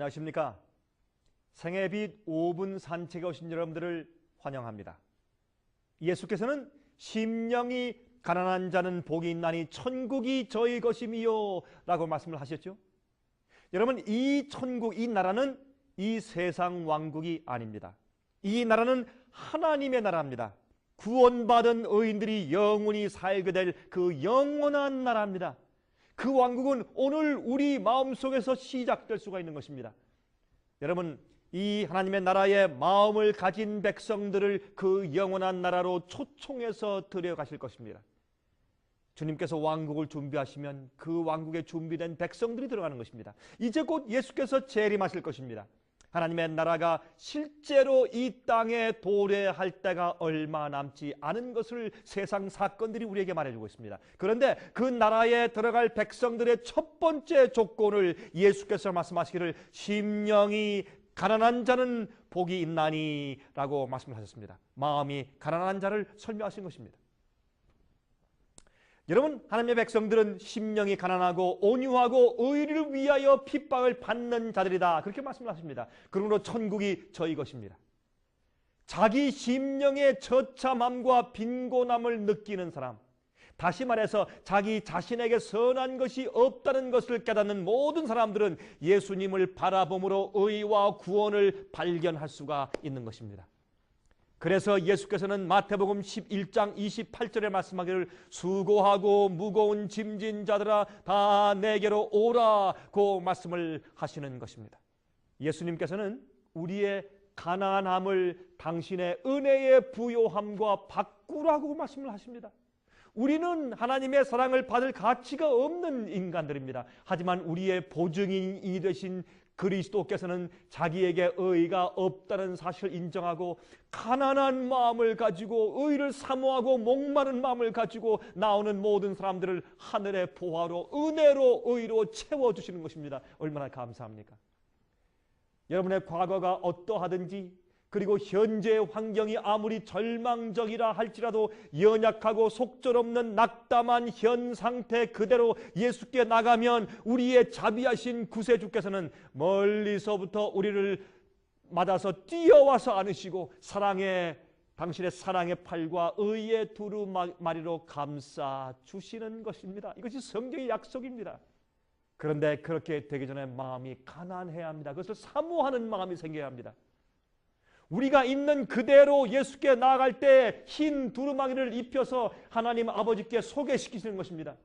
안녕하십니까? 생애빛 5분 산책에 오신 여러분들을 환영합니다. 예수께서는 심령이 가난한 자는 복이 있나니 천국이 저희 것임이요 라고 말씀을 하셨죠. 여러분, 이 천국, 이 나라는 이 세상 왕국이 아닙니다. 이 나라는 하나님의 나라입니다. 구원받은 의인들이 영원히 살게 될 그 영원한 나라입니다. 그 왕국은 오늘 우리 마음속에서 시작될 수가 있는 것입니다. 여러분, 이 하나님의 나라의 마음을 가진 백성들을 그 영원한 나라로 초청해서 데려가실 것입니다. 주님께서 왕국을 준비하시면 그 왕국에 준비된 백성들이 들어가는 것입니다. 이제 곧 예수께서 재림하실 것입니다. 하나님의 나라가 실제로 이 땅에 도래할 때가 얼마 남지 않은 것을 세상 사건들이 우리에게 말해주고 있습니다. 그런데 그 나라에 들어갈 백성들의 첫 번째 조건을 예수께서 말씀하시기를 심령이 가난한 자는 복이 있나니 라고 말씀을 하셨습니다. 마음이 가난한 자를 설명하신 것입니다. 여러분, 하나님의 백성들은 심령이 가난하고 온유하고 의를 위하여 핍박을 받는 자들이다, 그렇게 말씀을 하십니다. 그러므로 천국이 저희 것입니다. 자기 심령의 처참함과 빈곤함을 느끼는 사람, 다시 말해서 자기 자신에게 선한 것이 없다는 것을 깨닫는 모든 사람들은 예수님을 바라봄으로 의와 구원을 발견할 수가 있는 것입니다. 그래서 예수께서는 마태복음 11장 28절에 말씀하기를 수고하고 무거운 짐진 자들아 다 내게로 오라고 말씀을 하시는 것입니다. 예수님께서는 우리의 가난함을 당신의 은혜의 부요함과 바꾸라고 말씀을 하십니다. 우리는 하나님의 사랑을 받을 가치가 없는 인간들입니다. 하지만 우리의 보증인이 되신 그리스도께서는 자기에게 의가 없다는 사실을 인정하고 가난한 마음을 가지고 의를 사모하고 목마른 마음을 가지고 나오는 모든 사람들을 하늘의 보화로 은혜로 의로 채워주시는 것입니다. 얼마나 감사합니까? 여러분의 과거가 어떠하든지, 그리고 현재의 환경이 아무리 절망적이라 할지라도 연약하고 속절없는 낙담한 현 상태 그대로 예수께 나가면 우리의 자비하신 구세주께서는 멀리서부터 우리를 맞아서 뛰어와서 안으시고 당신의 사랑의 팔과 의의 두루마리로 감싸 주시는 것입니다. 이것이 성경의 약속입니다. 그런데 그렇게 되기 전에 마음이 가난해야 합니다. 그것을 사모하는 마음이 생겨야 합니다. 우리가 있는 그대로 예수께 나아갈 때 흰 두루마기를 입혀서 하나님 아버지께 소개시키시는 것입니다.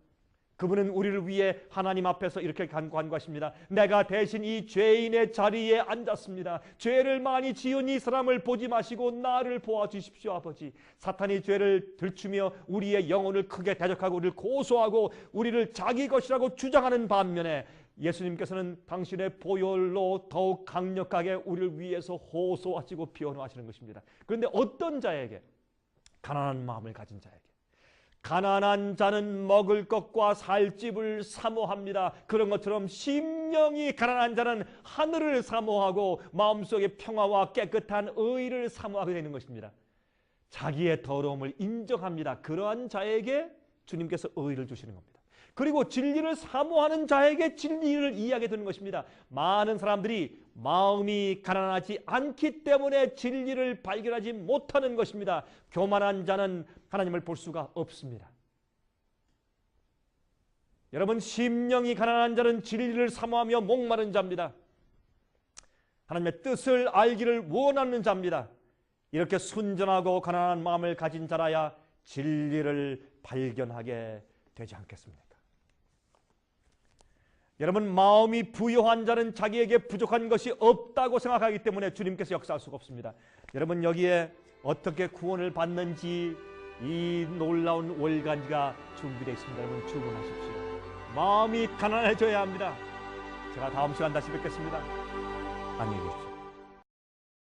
그분은 우리를 위해 하나님 앞에서 이렇게 간구하십니다. 내가 대신 이 죄인의 자리에 앉았습니다. 죄를 많이 지은 이 사람을 보지 마시고 나를 보아주십시오, 아버지. 사탄이 죄를 들추며 우리의 영혼을 크게 대적하고 우리를 고소하고 우리를 자기 것이라고 주장하는 반면에 예수님께서는 당신의 보혈로 더욱 강력하게 우리를 위해서 호소하시고 변호하시는 것입니다. 그런데 어떤 자에게? 가난한 마음을 가진 자에게. 가난한 자는 먹을 것과 살 집을 사모합니다. 그런 것처럼 심령이 가난한 자는 하늘을 사모하고 마음속의 평화와 깨끗한 의를 사모하게 되는 것입니다. 자기의 더러움을 인정합니다. 그러한 자에게 주님께서 의를 주시는 겁니다. 그리고 진리를 사모하는 자에게 진리를 이해하게 되는 것입니다. 많은 사람들이 마음이 가난하지 않기 때문에 진리를 발견하지 못하는 것입니다. 교만한 자는 하나님을 볼 수가 없습니다. 여러분, 심령이 가난한 자는 진리를 사모하며 목마른 자입니다. 하나님의 뜻을 알기를 원하는 자입니다. 이렇게 순전하고 가난한 마음을 가진 자라야 진리를 발견하게 되지 않겠습니까? 여러분, 마음이 부요한 자는 자기에게 부족한 것이 없다고 생각하기 때문에 주님께서 역사할 수가 없습니다. 여러분, 여기에 어떻게 구원을 받는지 이 놀라운 월간지가 준비되어 있습니다. 여러분, 주문하십시오. 마음이 가난해져야 합니다. 제가 다음 시간 다시 뵙겠습니다. 안녕히 계십시오.